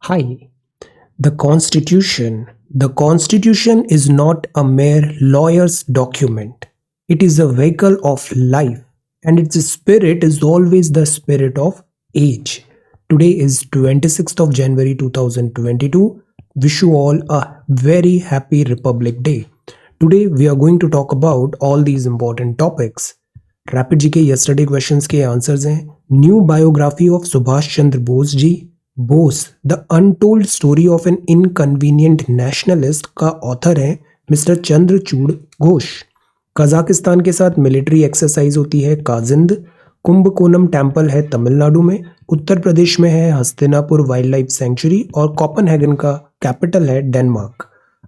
Hi. The Constitution. The Constitution is not a mere lawyer's document. It is a vehicle of life, and its spirit is always the spirit of age. Today is 26th of January 2022. Wish you all a very happy Republic Day. Today we are going to talk about all these important topics. Rapid G K yesterday questions के answers हैं. New biography of Subhash Chandra Bose ji. Bose the untold story of an inconvenient nationalist का author है mister Chandrachud Ghosh. Kazakhstan के साथ military exercise होती है Kazind. Kumbakonam temple है तमिलनाडु में. उत्तर प्रदेश में है हस्तिनापुर वाइल्ड लाइफ सेंचुरी और कोपेनहेगन का कैपिटल है डेनमार्क.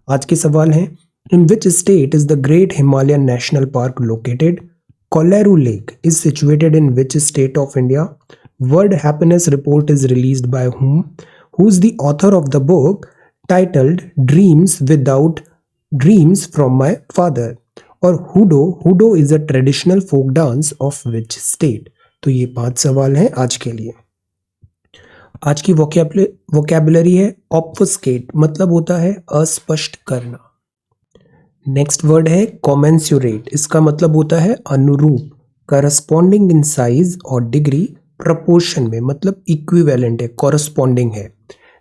आज के सवाल हैं. In which state is the great Himalayan national park located? Kolleru Lake is situated in which state of India? World Happiness Report is released by whom? Who's the author of the book titled Dreams from My Father? और हुडो is a traditional folk dance of which state? तो ये 5 सवाल हैं आज के लिए. आज की वोकैबुलरी है ऑब्फस्केट, मतलब होता है अस्पष्ट करना. नेक्स्ट वर्ड है कॉमेंसुरेट, इसका मतलब होता है अनुरूप. करस्पॉन्डिंग इन साइज और डिग्री, प्रपोर्शन में, मतलब इक्विवेलेंट है, कॉरस्पॉन्डिंग है.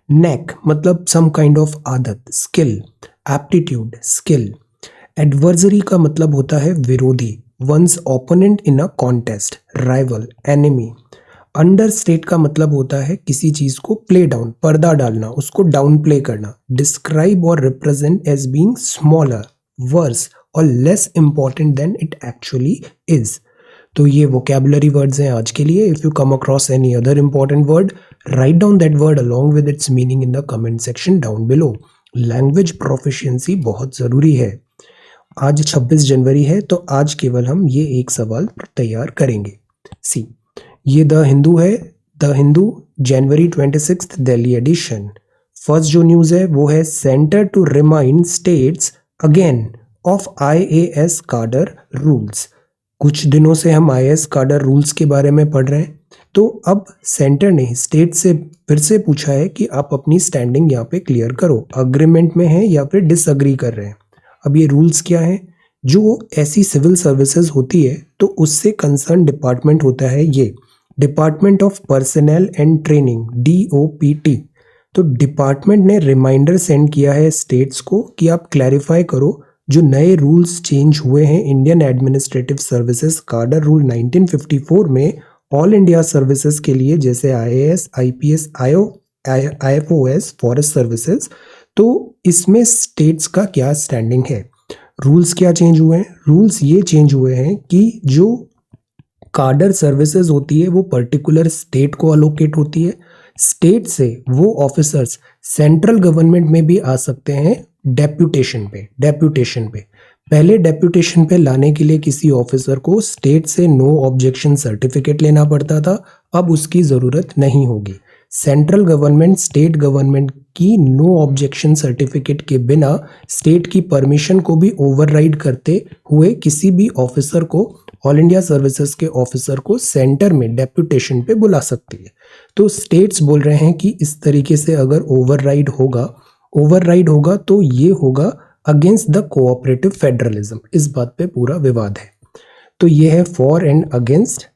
नेक मतलब सम काइंड ऑफ आदत. Skill, aptitude, skill. एडवर्सरी का मतलब होता है विरोधी, one's opponent in a contest, rival, enemy. Understate का मतलब होता है किसी चीज को प्ले डाउन, पर्दा डालना, उसको डाउन प्ले करना. डिस्क्राइब और represent as being smaller, worse और less important than it actually is. तो ये वोकैबुलरी वर्ड्स हैं आज के लिए. If you come across any other important word, write down that word along with its meaning in the comment section down below. Language proficiency बहुत जरूरी है. आज 26 जनवरी है तो आज केवल हम ये एक सवाल तैयार करेंगे. सी, ये द हिंदू है. The Hindu January 26 Delhi edition. First जो न्यूज है वो है centre to remind states again of IAS cadre rules. कुछ दिनों से हम IAS कार्डर रूल्स के बारे में पढ़ रहे हैं, तो अब सेंटर ने स्टेट से फिर से पूछा है कि आप अपनी स्टैंडिंग यहाँ पे क्लियर करो, अग्रीमेंट में हैं या फिर डिसअग्री कर रहे हैं. अब ये रूल्स क्या हैं? जो ऐसी सिविल सर्विसेज होती है तो उससे कंसर्न डिपार्टमेंट होता है ये department of personal and training, DOPT. तो डिपार्टमेंट ने रिमाइंडर सेंड किया है स्टेट्स को कि आप क्लैरिफाई करो जो नए रूल्स चेंज हुए हैं इंडियन एडमिनिस्ट्रेटिव सर्विसेज कार्डर रूल 1954 में ऑल इंडिया सर्विसेज के लिए, जैसे IAS, IPS, IFOS, forest services. तो इसमें स्टेट्स का क्या स्टैंडिंग है? रूल्स क्या चेंज हुए हैं? रूल्स ये चेंज हुए हैं कि जो कार्डर सर्विसेज होती है वो पर्टिकुलर स्टेट को अलोकेट होती है. स्टेट से वो ऑफिसर्स सेंट्रल गवर्नमेंट में भी आ सकते हैं डेप्यूटेशन पे. पहले डेप्यूटेशन पे लाने के लिए किसी ऑफिसर को स्टेट से नो ऑब्जेक्शन सर्टिफिकेट लेना पड़ता था. अब उसकी जरूरत नहीं होगी. सेंट्रल गवर्नमेंट स्टेट गवर्नमेंट की नो ऑब्जेक्शन सर्टिफिकेट के बिना स्टेट की परमिशन को भी ओवरराइड करते हुए किसी भी ऑफिसर को, ऑल इंडिया सर्विसेज के ऑफिसर को सेंटर में डेप्यूटेशन पे बुला सकती है. तो स्टेट्स बोल रहे हैं कि इस तरीके से अगर ओवरराइड होगा तो ये होगा अगेंस्ट द कोऑपरेटिव फेडरलिज्म. इस बात पे पूरा विवाद है. तो ये है फॉर एंड अगेंस्ट.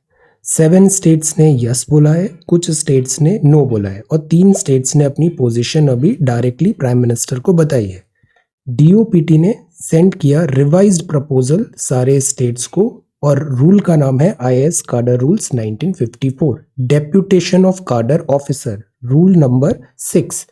7 स्टेट्स ने यस बोला है, कुछ स्टेट्स ने नो बोला है और 3 स्टेट्स ने अपनी पोजीशन अभी डायरेक्टली प्राइम मिनिस्टर को बताई है. DOPT ने सेंड किया रिवाइज्ड प्रपोजल सारे स्टेट्स को और रूल का नाम है IAS cadre rules 1954, deputation of कार्डर ऑफिसर, रूल नंबर 6.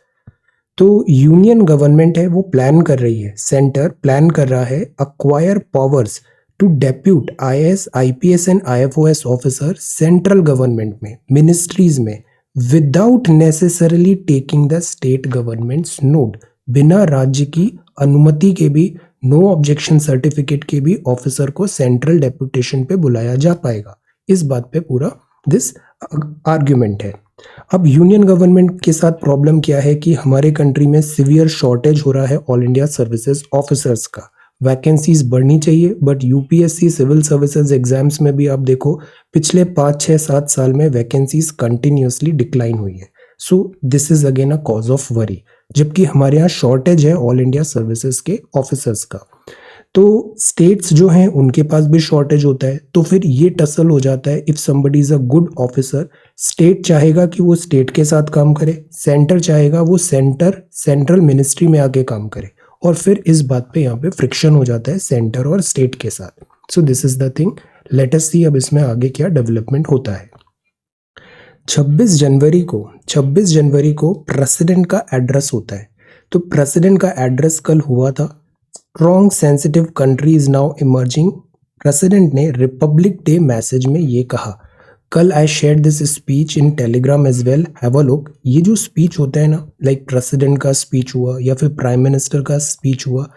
तो यूनियन गवर्नमेंट है वो प्लान कर रही है, सेंटर प्लान कर रहा है acquire powers to depute IAS, IPS and IFOS officer central government में, मिनिस्ट्रीज में, without necessarily taking the state governments note. बिना राज्य की अनुमति के भी, नो ऑब्जेक्शन सर्टिफिकेट के भी ऑफिसर को सेंट्रल डेप्यूटेशन पे बुलाया जा पाएगा. इस बात पे पूरा दिस आर्ग्यूमेंट है. अब यूनियन गवर्नमेंट के साथ प्रॉब्लम क्या है कि हमारे कंट्री में सीवियर शॉर्टेज हो रहा है ऑल इंडिया सर्विसेज ऑफिसर्स का. वैकेंसीज बढ़नी चाहिए but UPSC civil services exams में भी आप देखो पिछले 5, 6, 7 साल में वैकेंसीज कंटिन्यूसली डिक्लाइन हुई है. So this is again a cause of worry, जबकि हमारे यहाँ शॉर्टेज है ऑल इंडिया सर्विसेज के ऑफिसर्स का। तो स्टेट्स जो हैं उनके पास भी शॉर्टेज होता है, तो फिर ये टसल हो जाता है। If somebody is a good officer, state चाहेगा कि वो स्टेट के साथ काम करे, सेंटर चाहेगा वो सेंट्रल मिनिस्ट्री में आके काम करे, और फिर इस बात पे यहाँ पे फ्रिक्शन हो जाता है सेंटर और स्टेट के साथ। So this is the thing. Let us see अब इसमें आगे क्या डेवलपमेंट होता है। 26 जनवरी को प्रेसिडेंट का एड्रेस होता है। तो प्रेसिडेंट का एड्रेस कल हुआ था। Strong sensitive country is now emerging. President ने रिपब्लिक डे मैसेज में ये कहा। कल I share this speech in Telegram as well, have a look. ये जो स्पीच होता है ना, लाइक प्रेसिडेंट का स्पीच हुआ या फिर प्राइम मिनिस्टर का स्पीच हुआ,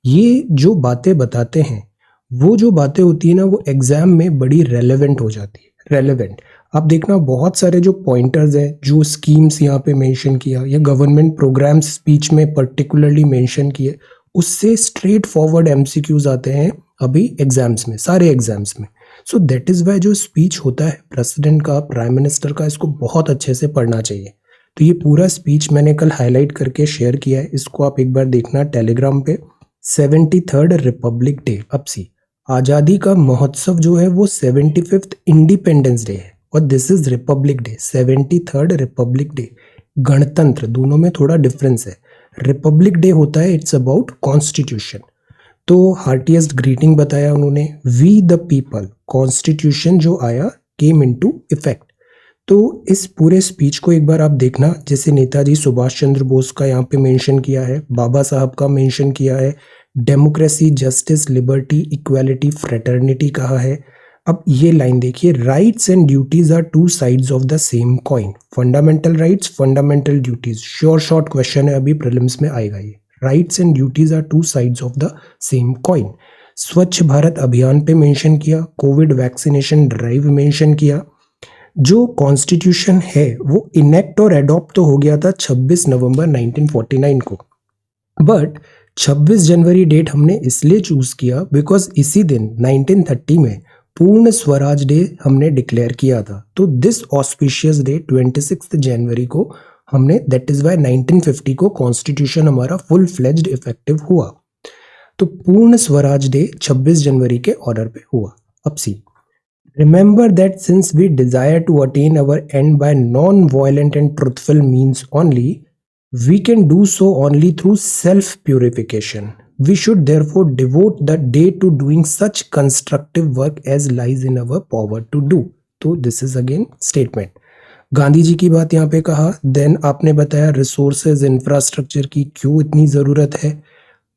ये जो बातें बताते हैं, वो जो बातें होती है ना, वो एग्जाम में बड़ी रेलेवेंट हो जाती है। रेलेवेंट आप देखना, बहुत सारे जो पॉइंटर्स हैं, जो स्कीम्स यहाँ पे मेंशन किया या गवर्नमेंट प्रोग्राम्स स्पीच में पर्टिकुलरली मेंशन किए, उससे स्ट्रेट फॉरवर्ड एमसीक्यूज आते हैं अभी एग्जाम्स में, सारे एग्जाम्स में। सो दैट इज वाई जो स्पीच होता है प्रेसिडेंट का, प्राइम मिनिस्टर का, इसको बहुत अच्छे से पढ़ना चाहिए। तो ये पूरा स्पीच मैंने कल हाईलाइट करके शेयर किया है, इसको आप एक बार देखना टेलीग्राम पे। 73rd रिपब्लिक डे, अब सी आज़ादी का महोत्सव जो है वो 75th इंडिपेंडेंस डे है, और this is Republic day. 73rd Republic day, गणतंत्र, दोनों में थोड़ा डिफरेंस है। रिपब्लिक डे होता है इट्स अबाउट कॉन्स्टिट्यूशन। तो हार्टिएस्ट ग्रीटिंग बताया उन्होंने, वी द पीपल, कॉन्स्टिट्यूशन जो आया केम इनटू इफेक्ट। तो इस पूरे स्पीच को एक बार आप देखना, जैसे नेताजी सुभाष चंद्र बोस का यहाँ पे मेंशन किया है, बाबा साहब का मेंशन किया है, democracy, justice, liberty, equality, fraternity कहा है। अब ये लाइन देखिए, rights and duties are two sides of the same coin. Fundamental rights, fundamental duties, sure short question है, अभी प्रीलिम्स में आएगा ये। Rights and duties are two sides of the same coin. Swachh Bharat अभियान पे मेंशन किया, कोविड वैक्सीनेशन ड्राइव मेंशन किया। जो कॉन्स्टिट्यूशन है वो इनेक्ट और एडॉप्ट तो हो गया था 26 नवंबर 1949 को, बट 26 जनवरी डेट हमने इसलिए चूज किया बिकॉज इसी दिन 1930 में पूर्ण स्वराज डे हमने डिक्लेयर किया था। तो दिस ऑस्पिशियस डे 26 जनवरी को हमने, दैट इज वाई 1950 को कॉन्स्टिट्यूशन हमारा फुल फ्लेज्ड इफेक्टिव हुआ। तो पूर्ण स्वराज डे 26 जनवरी के ऑर्डर पे हुआ। अब सी, remember that since we desire to attain our end by non-violent and truthful means only, we can do so only through self-purification. We should therefore devote the day to doing such constructive work as lies in our power to do. तो this is again statement. Gandhi ji की बात यहाँ पे कहा। Then आपने बताया resources, infrastructure की क्यों इतनी ज़रूरत है।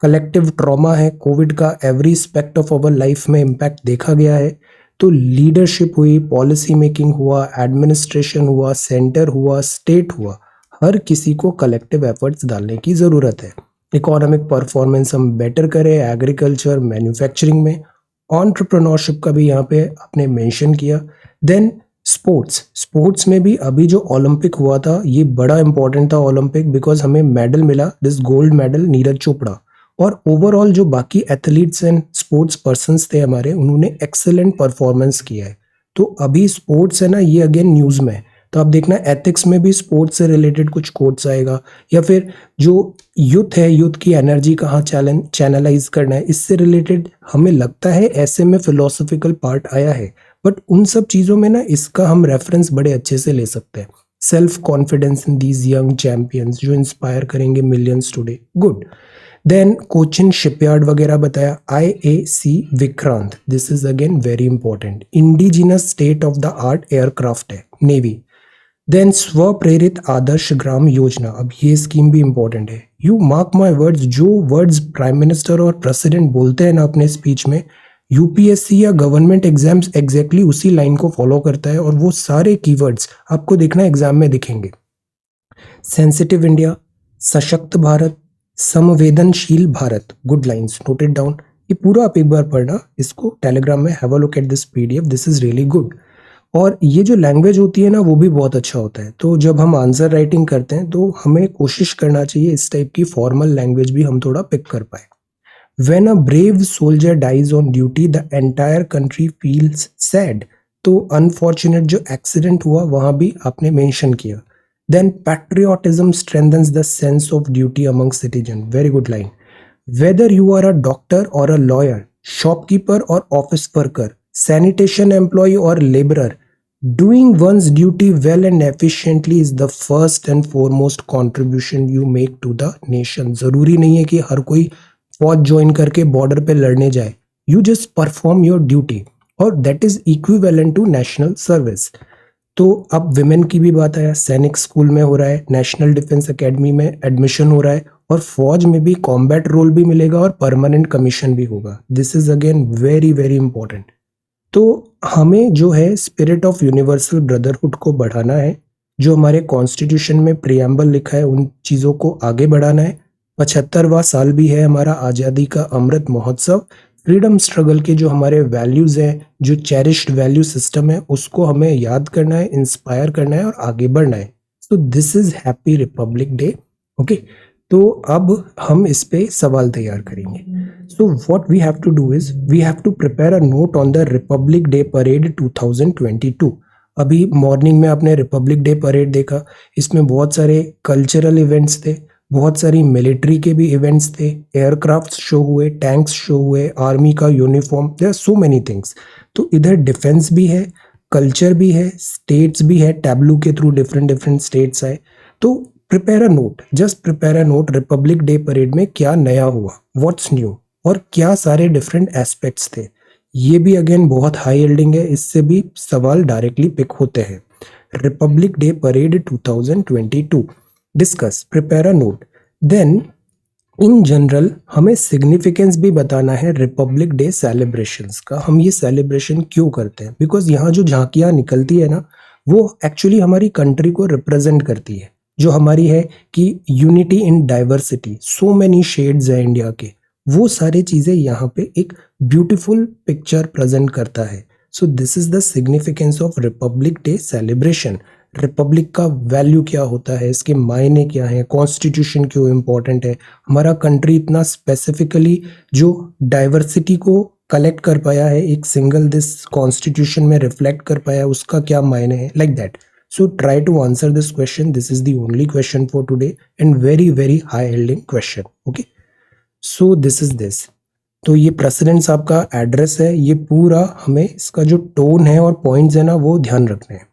कलेक्टिव ट्रॉमा है कोविड का, every aspect of our life में इम्पैक्ट देखा गया है। तो लीडरशिप हुई, पॉलिसी मेकिंग हुआ, एडमिनिस्ट्रेशन हुआ, सेंटर हुआ, स्टेट हुआ, हर किसी को कलेक्टिव एफर्ट्स डालने की ज़रूरत है। इकोनॉमिक परफॉर्मेंस हम बेटर करें, एग्रीकल्चर, मैन्युफैक्चरिंग में, एंटरप्रेन्योरशिप का भी यहाँ पे आपने मेंशन किया। देन स्पोर्ट्स में भी अभी जो ओलंपिक हुआ था ये बड़ा इंपॉर्टेंट था ओलंपिक, बिकॉज हमें मेडल मिला, this gold medal Neeraj Chopra. और ओवरऑल जो बाकी एथलीट्स एंड स्पोर्ट्स पर्सन्स थे हमारे, उन्होंने एक्सेलेंट परफॉर्मेंस किया है। तो अभी स्पोर्ट्स है ना, ये अगेन न्यूज़ में है। तो आप देखना एथिक्स में भी स्पोर्ट्स से रिलेटेड कुछ कोट्स आएगा, या फिर जो यूथ है, यूथ की एनर्जी कहाँ चैनलाइज करना है, इससे रिलेटेड हमें लगता है ऐसे में फिलोसफिकल पार्ट आया है। बट उन सब चीज़ों में ना इसका हम रेफरेंस बड़े अच्छे से ले सकते हैं। Self confidence in these young champions जो इंस्पायर करेंगे millions today, good. Then Cochin shipyard वगैरह बताया। IAC Vikrant, this is again very important, indigenous state of the art aircraft है, नेवी। देन स्व प्रेरित आदर्श ग्राम योजना, अब ये स्कीम भी इंपॉर्टेंट है। यू मार्क माई वर्ड्स, जो वर्ड्स प्राइम मिनिस्टर और प्रेसिडेंट बोलते हैं ना अपने स्पीच में, यूपीएससी या गवर्नमेंट एग्जाम्स एग्जैक्टली उसी लाइन को फॉलो करता है, और वो सारे कीवर्ड्स आपको देखना एग्जाम में दिखेंगे। सेंसिटिव इंडिया, सशक्त भारत, संवेदनशील Bharat, good lines, noted down. ये पूरा आप एक बार पढ़ना, इसको टेलीग्राम में have a look at this PDF, this is really good. और ये जो लैंग्वेज होती है ना वो भी बहुत अच्छा होता है। तो जब हम आंसर राइटिंग करते हैं तो हमें कोशिश करना चाहिए इस टाइप की फॉर्मल लैंग्वेज भी हम थोड़ा पिक कर पाए। When a brave soldier dies on duty, the entire country feels sad. तो अनफॉर्चुनेट जो एक्सीडेंट हुआ वहां भी आपने मेंशन किया। Then patriotism strengthens the sense of duty among citizens. Very good line. Whether you are a doctor or a lawyer, shopkeeper or office worker, sanitation employee or laborer, doing one's duty well and efficiently is the first and foremost contribution you make to the nation. जरूरी नहीं है कि हर कोई फौज join करके border पे लड़ने जाए. You just perform your duty और that is equivalent to national service. तो अब विमेन की भी बात आया. सैनिक स्कूल में हो रहा है, नेशनल डिफेंस एकेडमी में एडमिशन हो रहा है और फौज में भी कॉम्बैट रोल भी मिलेगा और परमानेंट कमीशन भी होगा. This is again very very important. तो हमें जो है स्पिरिट ऑफ यूनिवर्सल ब्रदरहुड को बढ़ाना है. जो हमारे कॉन्स्टिट्यूशन में प्रियम्बल लिखा है उन चीज़ों को आगे बढ़ाना है. 75वां साल भी है हमारा आज़ादी का अमृत महोत्सव. फ्रीडम स्ट्रगल के जो हमारे वैल्यूज हैं, जो चेरिश्ड वैल्यू सिस्टम है, उसको हमें याद करना है, इंस्पायर करना है और आगे बढ़ना है. So this is happy republic day. Okay, तो अब हम इस पे सवाल तैयार करेंगे. So what we have to do is we have to prepare a note on the republic day parade 2022. अभी मॉर्निंग में आपने रिपब्लिक डे परेड देखा. इसमें बहुत सारे कल्चरल इवेंट्स थे, बहुत सारी मिलिट्री के भी इवेंट्स थे, एयरक्राफ्ट शो हुए, टैंक्स शो हुए, आर्मी का uniform, there are so many things. तो इधर डिफेंस भी है, कल्चर भी है, स्टेट्स भी है, टैब्लू के थ्रू डिफरेंट डिफरेंट स्टेट्स आए. तो prepare a note, just prepare a note. Republic day parade में क्या नया हुआ, व्हाट्स न्यू, और क्या सारे डिफरेंट एस्पेक्ट्स थे. ये भी अगेन बहुत हाई यील्डिंग है, इससे भी सवाल डायरेक्टली पिक होते हैं. Republic day parade 2022. Discuss, prepare a note. Then in general हमें सिग्निफिकेंस भी बताना है रिपब्लिक डे सेलिब्रेशंस का. हम ये सेलिब्रेशन क्यों करते हैं? बिकॉज यहाँ जो झांकियाँ निकलती है ना, वो एक्चुअली हमारी कंट्री को रिप्रेजेंट करती है. जो हमारी है कि unity in diversity, so many shades है इंडिया के, वो सारी चीज़ें यहाँ पे एक ब्यूटीफुल पिक्चर प्रेजेंट करता है. So this is the significance of Republic day celebration. Republic का वैल्यू क्या होता है, इसके मायने क्या है, कॉन्स्टिट्यूशन क्यों इम्पोर्टेंट है, हमारा कंट्री इतना स्पेसिफिकली जो डाइवर्सिटी को कलेक्ट कर पाया है, एक सिंगल दिस कॉन्स्टिट्यूशन में रिफ्लेक्ट कर पाया है, उसका क्या मायने है, like that. So try to answer this question. This is the only question for today and very very high yielding question. Okay. So this is this. तो ये प्रेसिडेंट्स आपका एड्रेस है, ये पूरा हमें इसका जो टोन है और पॉइंट्स है ना वो ध्यान रखने हैं.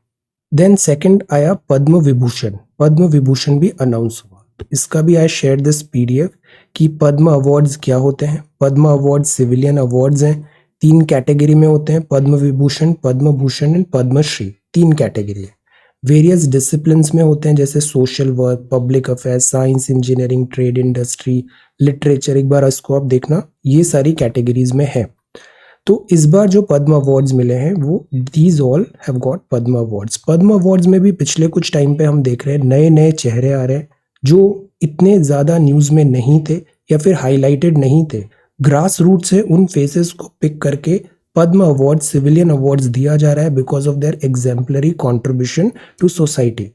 देन सेकंड आया पद्म विभूषण. पद्म विभूषण भी अनाउंस हुआ. तो इसका भी आई शेयर दिस पीडीएफ कि पद्म अवार्ड्स क्या होते हैं. पद्म अवार्ड्स सिविलियन अवार्ड्स हैं, 3 कैटेगरी में होते हैं. पद्म विभूषण, पद्म भूषण एंड पद्मश्री, 3 कैटेगरी है. वेरियस डिसिप्लिन्स में होते हैं जैसे social work, public affairs, science, engineering, trade, industry, literature. एक बार इसको आप देखना, ये सारी कैटेगरीज में है. तो इस बार जो पद्म अवार्ड्स मिले हैं वो these all have got Padma awards. Padma awards में भी पिछले कुछ टाइम पे हम देख रहे हैं नए नए चेहरे आ रहे हैं जो इतने ज़्यादा न्यूज़ में नहीं थे या फिर हाईलाइटेड नहीं थे. ग्रास रूट से उन फेसेस को पिक करके पद्म अवार्ड, सिविलियन अवार्ड्स दिया जा रहा है because of their exemplary contribution to society.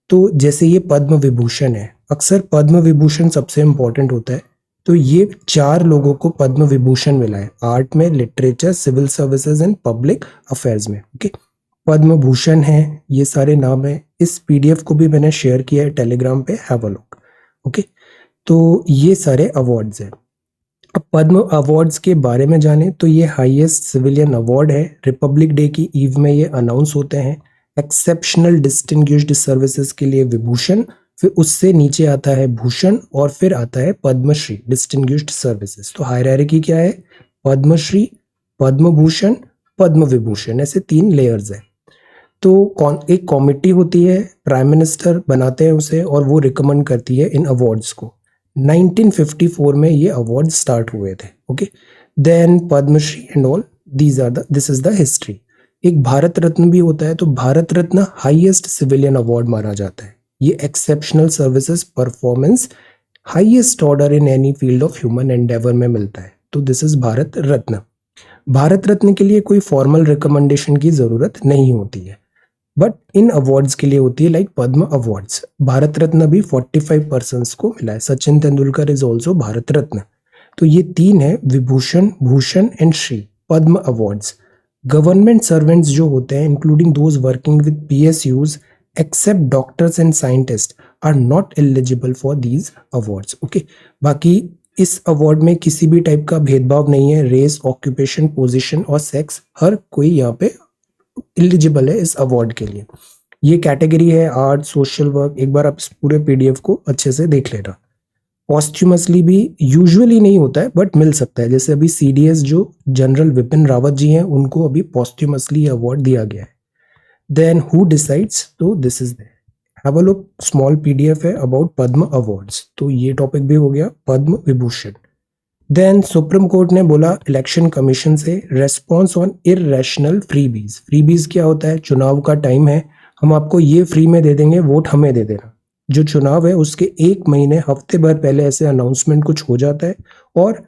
तो जैसे ये पद्म विभूषण है, अक्सर पद्म विभूषण सबसे इम्पोर्टेंट होता है. तो ये 4 लोगों को पद्म विभूषण मिला है, आर्ट में, literature, civil services and public affairs में. ओके, पद्म भूषण है, ये सारे नाम है. इस पीडीएफ को भी मैंने शेयर किया है टेलीग्राम पे, हैव अ लुक. ओके, तो ये सारे अवार्ड्स हैं. अब पद्म अवार्ड्स के बारे में जाने तो ये हाईएस्ट सिविलियन अवार्ड है. रिपब्लिक डे की ईव में ये अनाउंस होते हैं. एक्सेप्शनल डिस्टिंग्विश्ड सर्विसेज के लिए विभूषण, फिर उससे नीचे आता है भूषण और फिर आता है पद्मश्री, डिस्टिंग्विश्ड सर्विसेज. तो हायरार्की क्या है? पद्मश्री, पद्म भूषण, पद्म विभूषण, ऐसे 3 लेयर्स है. तो एक कमेटी होती है, प्राइम मिनिस्टर बनाते हैं उसे और वो रिकमेंड करती है इन अवार्ड्स को. 1954 में ये अवार्ड स्टार्ट हुए थे. Okay, then Padmashri and all, this is the history. एक भारत रत्न भी होता है. तो Bharat Ratna highest civilian award माना जाता है. ये exceptional services performance highest order in any field of human endeavour में मिलता है. तो दिस इज भारत रत्न. भारत रत्न के लिए कोई फॉर्मल रिकमेंडेशन की जरूरत नहीं होती है, बट इन अवार्ड्स के लिए होती है, लाइक पद्म अवार्ड्स. भारत रत्न भी 45 पर्सन्स को मिला है. Sachin Tendulkar is also Bharat Ratna. तो ये 3 है, Vibhushan, Bhushan and Shri, Padma awards. Government servants जो होते हैं, including those working with PSUs, except doctors and scientists are not eligible for these awards. Okay, बाकी इस अवार्ड में किसी भी टाइप का भेदभाव नहीं है, रेस, ऑक्यूपेशन, पोजीशन और सेक्स, हर कोई यहाँ पे एलिजिबल है इस अवार्ड के लिए। ये कैटेगरी है आर्ट, सोशल वर्क। एक बार आप इस पूरे पीडीएफ को अच्छे से देख लेना। पॉस्ट्यूमसली भी यूजुअली नहीं होता है बट मिल सकता है, जैसे अभी सीडीएस जो जनरल विपिन रावत जी हैं उनको अभी पॉस्ट्यूमसली अवार्ड दिया गया है। देन हु डिसाइड्स, तो this is there, have a look, small PDF है अबाउट पद्म अवार्ड्स। तो ये टॉपिक भी हो गया Padma Vibhushan. Then supreme court ने बोला इलेक्शन कमीशन से response on irrational freebies. Freebies क्या होता है? चुनाव का टाइम है, हम आपको ये फ्री में दे देंगे, वोट हमें दे देना। जो चुनाव है उसके 1 महीने हफ्ते भर पहले ऐसे अनाउंसमेंट कुछ हो जाता है और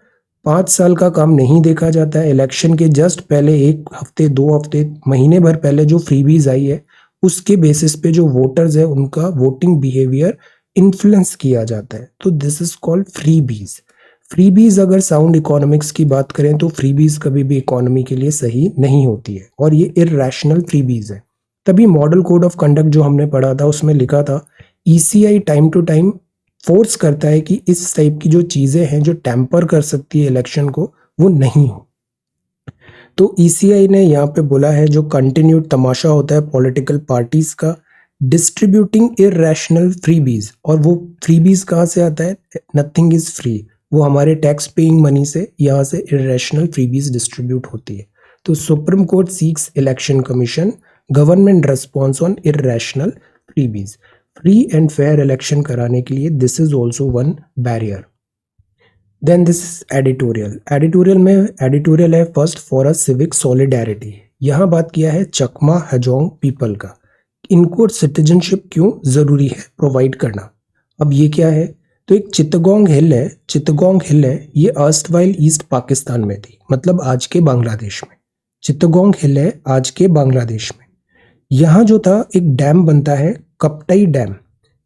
5 साल का काम नहीं देखा जाता है। इलेक्शन के जस्ट पहले 1 हफ्ते, 2 हफ्ते, महीने भर पहले जो फ्रीबीज आई है उसके बेसिस पे जो वोटर्स है उनका वोटिंग बिहेवियर इन्फ्लुएंस किया जाता है। तो this is called freebies. Freebies अगर साउंड इकोनॉमिक्स की बात करें तो फ्रीबीज कभी भी इकोनॉमी के लिए सही नहीं होती है और ये इररेशनल फ्रीबीज है। तभी मॉडल कोड ऑफ कंडक्ट जो हमने पढ़ा था उसमें लिखा था ECI time to time force करता है कि इस टाइप की जो चीजें हैं जो टेम्पर कर सकती है इलेक्शन को वो नहीं हो। तो ईसीआई ने यहाँ पे बोला है जो कंटिन्यूड तमाशा होता है पॉलिटिकल पार्टीज का, डिस्ट्रीब्यूटिंग इररेशनल फ्रीबीज। और वो फ्रीबीज कहाँ से आता है? नथिंग इज फ्री, वो हमारे टैक्स पेइंग मनी से यहाँ से इररेशनल फ्रीबीज डिस्ट्रीब्यूट होती है। तो supreme court seeks election commission government response on irrational freebies. Free and fair election कराने के लिए this is also one barrier. Then this is editorial. Editorial में एडिटोरियल है first for a civic solidarity. यहाँ बात किया है चकमा हजोंग पीपल का, इनको सिटीजनशिप क्यों जरूरी है प्रोवाइड करना। अब ये क्या है? तो एक चित्तगोंग हिल है, चित्तगोंग हिल है, ये अर्स्टवाइल ईस्ट पाकिस्तान में थी, मतलब आज के बांग्लादेश में। चित्तगोंग हिल है आज के बांग्लादेश में। यहाँ जो था एक डैम बनता है कपटाई डैम,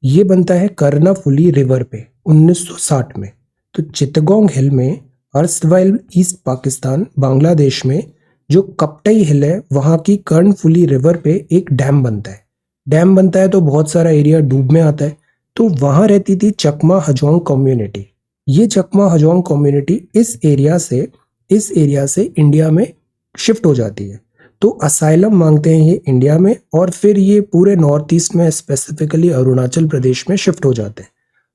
ये बनता है कर्नाफुली रिवर पे 1960 में। तो चित्तगोंग हिल में अर्स्टवाइल ईस्ट पाकिस्तान बांग्लादेश में जो कपटाई हिल है वहाँ की कर्नफुली रिवर पे एक डैम बनता है। डैम बनता है तो बहुत सारा एरिया डूब में आता है। तो वहाँ रहती थी चकमा हजोंग कम्युनिटी। ये चकमा हजोंग कम्युनिटी इस एरिया से इंडिया में शिफ्ट हो जाती है। तो असाइलम मांगते हैं ये इंडिया में और फिर ये पूरे नॉर्थ ईस्ट में स्पेसिफिकली अरुणाचल प्रदेश में शिफ्ट हो जाते हैं।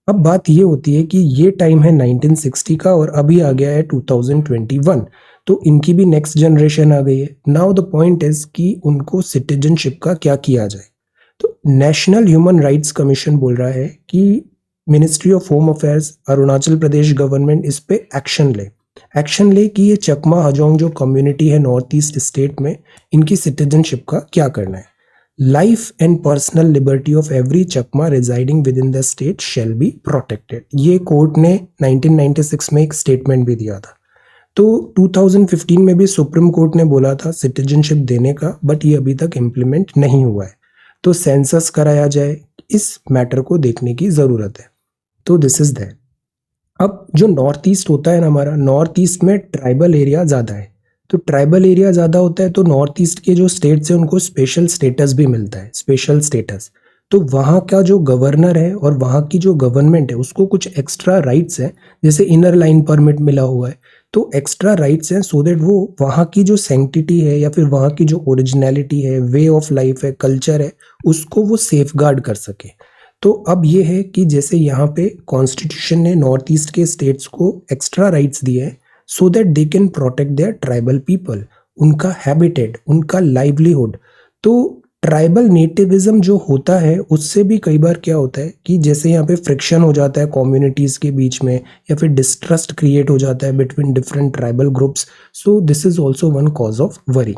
अब बात ये होती है कि ये टाइम है 1960 का और अभी आ गया है 2021, तो इनकी भी नेक्स्ट जनरेशन आ गई है। नाउ द पॉइंट इज कि उनको सिटीजनशिप का क्या किया जाए। तो नेशनल ह्यूमन राइट्स कमीशन बोल रहा है कि ministry of home affairs, Arunachal Pradesh government इस पे एक्शन ले कि ये चकमा हजोंग जो कम्युनिटी है नॉर्थ ईस्ट स्टेट में, इनकी सिटीजनशिप का क्या करना है। Life and personal liberty of every Chakma residing with in the state shall be protected. ये कोर्ट ने 1996 में एक स्टेटमेंट भी दिया था। तो 2015 में भी सुप्रीम कोर्ट ने बोला था सिटीजनशिप देने का, बट ये अभी तक इम्प्लीमेंट नहीं हुआ है। तो सेंसस कराया जाए, इस मैटर को देखने की जरूरत है। तो दिस इज दैट। अब जो नॉर्थ ईस्ट होता है ना हमारा, नॉर्थ ईस्ट में ट्राइबल एरिया ज़्यादा है। तो ट्राइबल एरिया ज़्यादा होता है तो नॉर्थ ईस्ट के जो स्टेट्स हैं उनको स्पेशल स्टेटस भी मिलता है, स्पेशल स्टेटस। तो वहाँ का जो गवर्नर है और वहाँ की जो गवर्नमेंट है उसको कुछ एक्स्ट्रा राइट्स हैं, जैसे इनर लाइन परमिट मिला हुआ है, तो एक्स्ट्रा राइट्स हैं सो दैट वो वहाँ की जो सैंक्टिटी है या फिर वहाँ की जो ओरिजिनलिटी है, वे ऑफ लाइफ है, कल्चर है, उसको वो सेफगार्ड कर सके। तो अब ये है कि जैसे यहाँ पे कॉन्स्टिट्यूशन ने नॉर्थ ईस्ट के स्टेट्स को एक्स्ट्रा राइट्स दिए हैं so that they can protect their tribal people, उनका हैबिटेट, उनका लाइवलीहुड। तो ट्राइबल नेटिविज्म जो होता है उससे भी कई बार क्या होता है कि जैसे यहाँ पे फ्रिक्शन हो जाता है कम्युनिटीज़ के बीच में या फिर डिस्ट्रस्ट क्रिएट हो जाता है between different tribal groups. So this is also one cause of worry.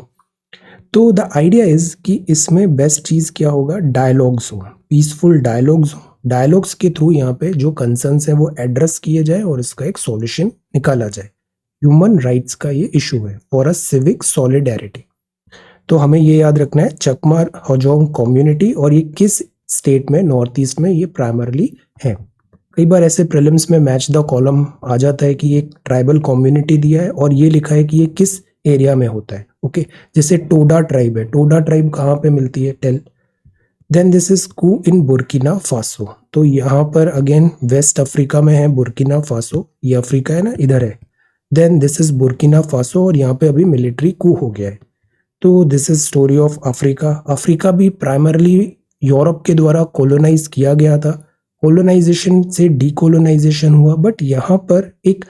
तो द आइडिया इज कि इसमें बेस्ट चीज़ क्या होगा, डायलॉग्स हो, पीसफुल डायलॉग्स हो। डायलॉग्स के थ्रू यहाँ पे जो कंसर्न्स हैं वो एड्रेस किए जाए और इसका एक सॉल्यूशन निकाला जाए। ह्यूमन राइट्स का ये इशू है फॉर अ सिविक सॉलिडेरिटी। तो हमें ये याद रखना है चकमा हजोंग कम्युनिटी, और ये किस स्टेट में, नॉर्थ ईस्ट में ये प्राइमरली है। कई बार ऐसे प्रीलिम्स में मैच द कॉलम आ जाता है कि एक ट्राइबल कम्युनिटी दिया है और ये लिखा है कि ये किस एरिया में होता है। ओके, जैसे टोडा ट्राइब है, टोडा ट्राइब कहाँ पे मिलती है, tell. Then this is coup in Burkina Faso. तो यहाँ पर अगेन वेस्ट अफ्रीका में है बुर्किना फासो, ये अफ्रीका है ना, इधर है। Then this is Burkina Faso और यहाँ पे अभी मिलिट्री कू हो गया है। तो this is story of Africa. Africa भी प्राइमरली यूरोप के द्वारा कॉलोनाइज किया गया था, कॉलोनाइजेशन से डीकोलोनाइजेशन हुआ, बट यहाँ पर एक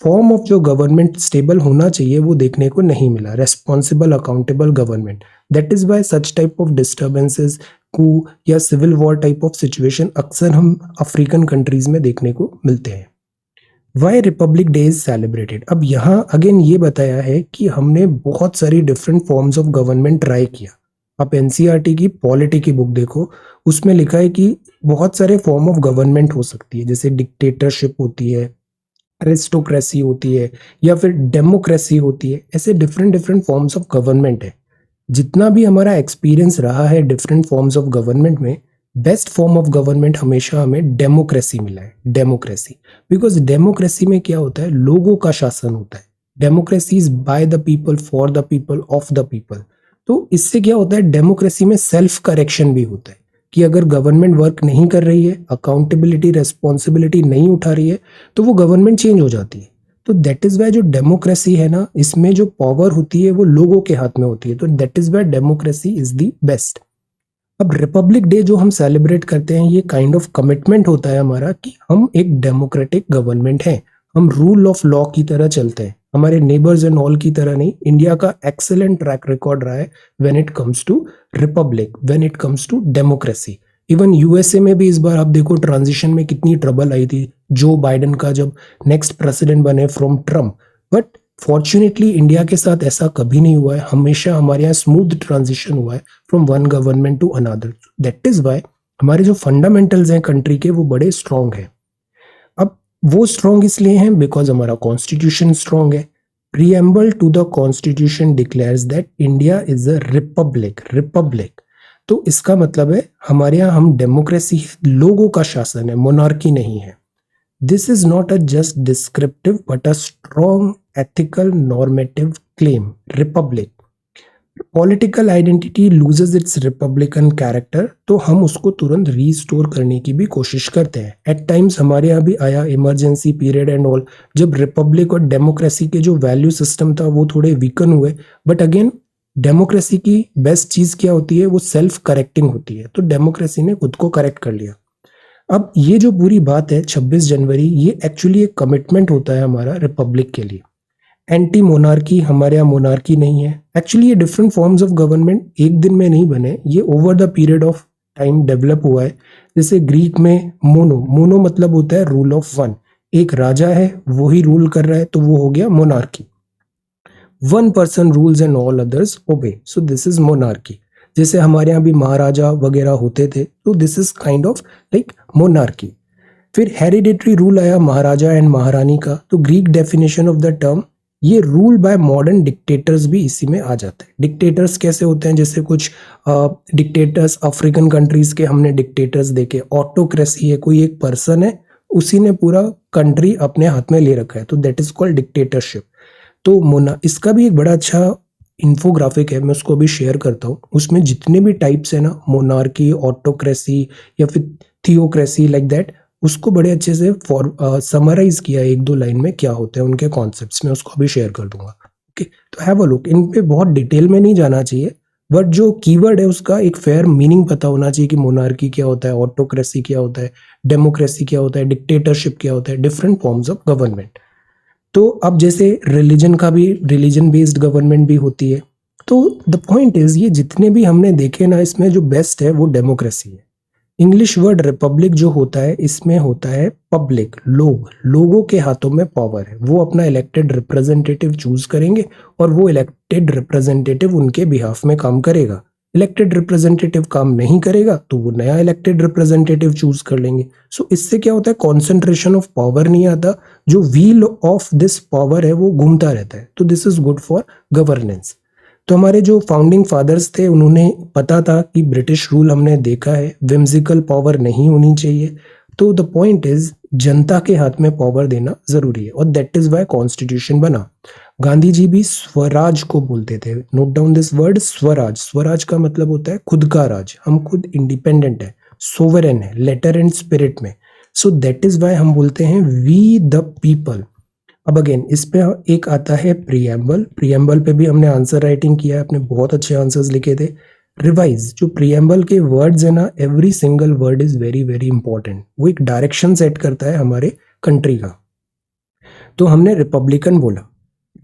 फॉर्म ऑफ जो गवर्नमेंट स्टेबल होना चाहिए वो देखने को नहीं मिला, responsible accountable government. That is why such type of disturbances, coup या civil war type of situation अक्सर हम अफ्रीकन कंट्रीज में देखने को मिलते हैं। Why republic day is celebrated. अब यहाँ अगेन ये बताया है कि हमने बहुत सारी different forms of government try किया। आप एनसीईआरटी की पॉलिटी की बुक देखो, उसमें लिखा है कि बहुत सारे फॉर्म ऑफ गवर्नमेंट हो सकती है, जैसे डिक्टेटरशिप होती है, एरिस्टोक्रेसी होती है, या फिर डेमोक्रेसी होती है। ऐसे different different forms of government है। जितना भी हमारा एक्सपीरियंस रहा है डिफरेंट फॉर्म्स ऑफ गवर्नमेंट में, बेस्ट फॉर्म ऑफ गवर्नमेंट हमेशा हमें डेमोक्रेसी मिला है, डेमोक्रेसी। बिकॉज डेमोक्रेसी में क्या होता है, लोगों का शासन होता है। Democracy is by the people, for the people, of the people. तो इससे क्या होता है, डेमोक्रेसी में सेल्फ करेक्शन भी होता है कि अगर गवर्नमेंट वर्क नहीं कर रही है, अकाउंटेबिलिटी रेस्पॉन्सिबिलिटी नहीं उठा रही है, तो वो गवर्नमेंट चेंज हो जाती है। तो दैट इज वाई जो डेमोक्रेसी है ना, इसमें जो पावर होती है वो लोगों के हाथ में होती है। तो that is Y democracy is the best. अब रिपब्लिक डे जो हम सेलिब्रेट करते हैं, ये काइंड ऑफ कमिटमेंट होता है हमारा कि हम एक डेमोक्रेटिक गवर्नमेंट हैं, हम रूल ऑफ लॉ की तरह चलते हैं, हमारे नेबर्स एंड ऑल की तरह नहीं। इंडिया का एक्सेलेंट ट्रैक रिकॉर्ड रहा है when it comes to republic, when it comes to democracy. Even USA में भी इस बार आप देखो ट्रांजिशन में कितनी ट्रबल आई थी, जो बाइडेन का जब नेक्स्ट प्रेसिडेंट बने from Trump. But fortunately India के साथ ऐसा कभी नहीं हुआ है, हमेशा हमारे यहाँ स्मूथ ट्रांजिशन हुआ है from one government to another. That is why हमारे जो फंडामेंटल्स हैं कंट्री के वो बड़े स्ट्रांग हैं। अब वो स्ट्रांग इसलिए हैं बिकॉज हमारा कॉन्स्टिट्यूशन स्ट्रांग है। Preamble to the constitution declares that India is a republic, republic. तो इसका मतलब है हमारे यहाँ हम डेमोक्रेसी, लोगों का शासन है, मोनार्की नहीं है। This is not a just descriptive but a strong ethical normative claim, republic. Political identity loses its republican character, तो हम उसको तुरंत रीस्टोर करने की भी कोशिश करते हैं। एट टाइम्स हमारे यहाँ भी आया इमरजेंसी पीरियड एंड ऑल, जब रिपब्लिक और डेमोक्रेसी के जो वैल्यू सिस्टम था वो थोड़े वीकन हुए। बट अगेन डेमोक्रेसी की बेस्ट चीज क्या होती है, वो सेल्फ करेक्टिंग होती है। तो डेमोक्रेसी ने खुद को करेक्ट कर लिया। अब ये जो पूरी बात है 26 जनवरी, ये एक्चुअली एक कमिटमेंट होता है हमारा रिपब्लिक के लिए। एंटी मोनार्की, हमारे यहाँ मोनार्की नहीं है। एक्चुअली ये डिफरेंट फॉर्म्स ऑफ गवर्नमेंट एक दिन में नहीं बने, ये over the period of time develop हुआ है। जैसे ग्रीक में मोनो, मोनो मतलब होता है रूल ऑफ वन, एक राजा है वो ही रूल कर रहा है, तो वो हो गया monarchy. One person rules and all others obey, so this is monarchy. जैसे हमारे यहाँ भी महाराजा वगैरह होते थे, तो this is kind of like monarchy. फिर हेरिडेटरी रूल आया महाराजा एंड महारानी का, तो Greek definition of the term, ये रूल बाय मॉडर्न डिक्टेटर्स भी इसी में आ जाता है। डिक्टेटर्स कैसे होते हैं, जैसे कुछ डिक्टेटर्स अफ्रीकन कंट्रीज के हमने डिक्टेटर्स देखे। ऑटोक्रेसी है, कोई एक पर्सन है उसी ने पूरा कंट्री अपने हाथ में ले रखा है, तो दैट इज कॉल्ड डिक्टेटरशिप। तो मोना, इसका भी एक बड़ा अच्छा इन्फोग्राफिक है, मैं उसको अभी शेयर करता हूँ। उसमें जितने भी टाइप्स है ना, मोनार्की, ऑटोक्रेसी या फिर थियोक्रेसी लाइक दैट, उसको बड़े अच्छे से समराइज किया एक दो लाइन में क्या होते हैं उनके कॉन्सेप्ट्स में, उसको अभी शेयर कर दूंगा। ओके, तो हैव अ लुक। इन पे बहुत डिटेल में नहीं जाना चाहिए, बट जो कीवर्ड है उसका एक फेयर मीनिंग पता होना चाहिए कि मोनार्की क्या होता है, ऑटोक्रेसी क्या होता है, डेमोक्रेसी क्या होता है, डिक्टेटरशिप क्या होता है, डिफरेंट फॉर्म्स ऑफ गवर्नमेंट। तो अब जैसे रिलीजन का भी, रिलीजन बेस्ड गवर्नमेंट भी होती है। तो द पॉइंट इज, ये जितने भी हमने देखे ना, इसमें जो बेस्ट है वो डेमोक्रेसी है। इंग्लिश वर्ड रिपब्लिक जो होता है, इसमें होता है पब्लिक, लोग, लोगों के हाथों में पावर है, वो अपना इलेक्टेड रिप्रेजेंटेटिव चूज करेंगे और वो इलेक्टेड रिप्रेजेंटेटिव उनके बिहाफ में काम करेगा। इलेक्टेड रिप्रेजेंटेटिव काम नहीं करेगा तो वो नया इलेक्टेड रिप्रेजेंटेटिव चूज कर लेंगे। सो इससे क्या होता है, कॉन्सेंट्रेशन ऑफ पावर नहीं आता, जो व्हील ऑफ दिस पावर है वो घूमता रहता है। तो this is good for governance. तो हमारे जो फाउंडिंग फादर्स थे उन्होंने पता था कि ब्रिटिश रूल हमने देखा है, विम्सिकल पावर नहीं होनी चाहिए, तो द पॉइंट इज जनता के हाथ में पावर देना जरूरी है और दैट इज वाई कॉन्स्टिट्यूशन बना। गांधी जी भी स्वराज को बोलते थे। Note down this word Swaraj. Swaraj का मतलब होता है खुद का राज, हम खुद इंडिपेंडेंट है, सोवरेन है, लेटर एंड स्पिरिट में। सो दैट इज वाई हम बोलते हैं वी द पीपल। अब अगेन इस पे एक आता है प्रियम्बल। प्रियम्बल पे भी हमने आंसर राइटिंग किया है, अपने बहुत अच्छे आंसर्स लिखे थे। रिवाइज, जो प्रियम्बल के वर्ड्स है ना, every single word is very very important. वो एक डायरेक्शन सेट करता है हमारे कंट्री का। तो हमने रिपब्लिकन बोला,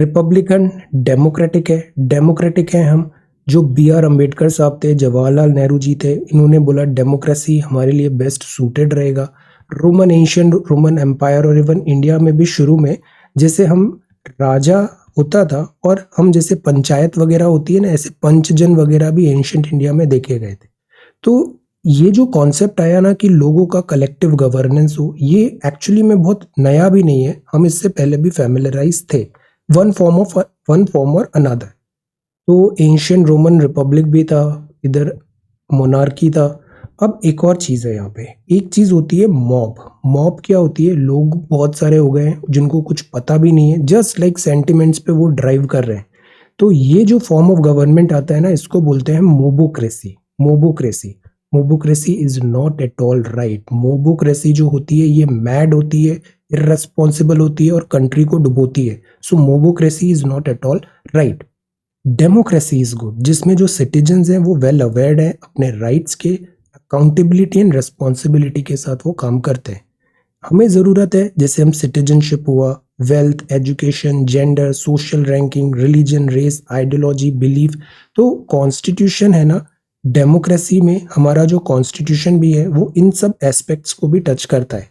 रिपब्लिकन डेमोक्रेटिक है, डेमोक्रेटिक है हम। जो बी आर अम्बेडकर साहब थे, जवाहरलाल नेहरू जी थे, इन्होंने बोला डेमोक्रेसी हमारे लिए बेस्ट सूटेड रहेगा। रोमन एंशियंट रोमन एम्पायर और इवन इंडिया में भी शुरू में जैसे हम राजा होता था और हम जैसे पंचायत वगैरह होती है ना, ऐसे पंचजन वगैरह भी एंशियंट इंडिया में देखे गए थे। तो ये जो कॉन्सेप्ट आया ना कि लोगों का कलेक्टिव गवर्नेंस हो, ये एक्चुअली में बहुत नया भी नहीं है, हम इससे पहले भी फैमिलराइज थे वन फॉर्म और अनदर। तो एंशियंट रोमन रिपब्लिक भी था, इधर मोनार्की था। अब एक और चीज है यहाँ पे, एक चीज होती है मॉब। मॉब क्या होती है? लोग बहुत सारे हो गए हैं जिनको कुछ पता भी नहीं है, जस्ट लाइक सेंटिमेंट्स पे वो ड्राइव कर रहे हैं। तो ये जो फॉर्म ऑफ गवर्नमेंट आता है ना, इसको बोलते हैं mobocracy. Mobocracy, mobocracy is not at all right. Mobocracy जो होती है ये मैड होती है, इररेस्पॉन्सिबल होती है और कंट्री को डुबोती है। So mobocracy is not at all right. Democracy is good, जिसमें जो सिटीजन्स हैं वो वेल अवेयर्ड है अपने राइट्स के, अकाउंटेबिलिटी एंड रेस्पॉन्सिबिलिटी के साथ वो काम करते हैं। हमें ज़रूरत है, जैसे हम सिटीजनशिप हुआ, wealth, education, gender, social ranking, religion, race, ideology, belief. तो कॉन्स्टिट्यूशन है ना, डेमोक्रेसी में हमारा जो कॉन्स्टिट्यूशन भी है वो इन सब एस्पेक्ट्स को भी टच करता है।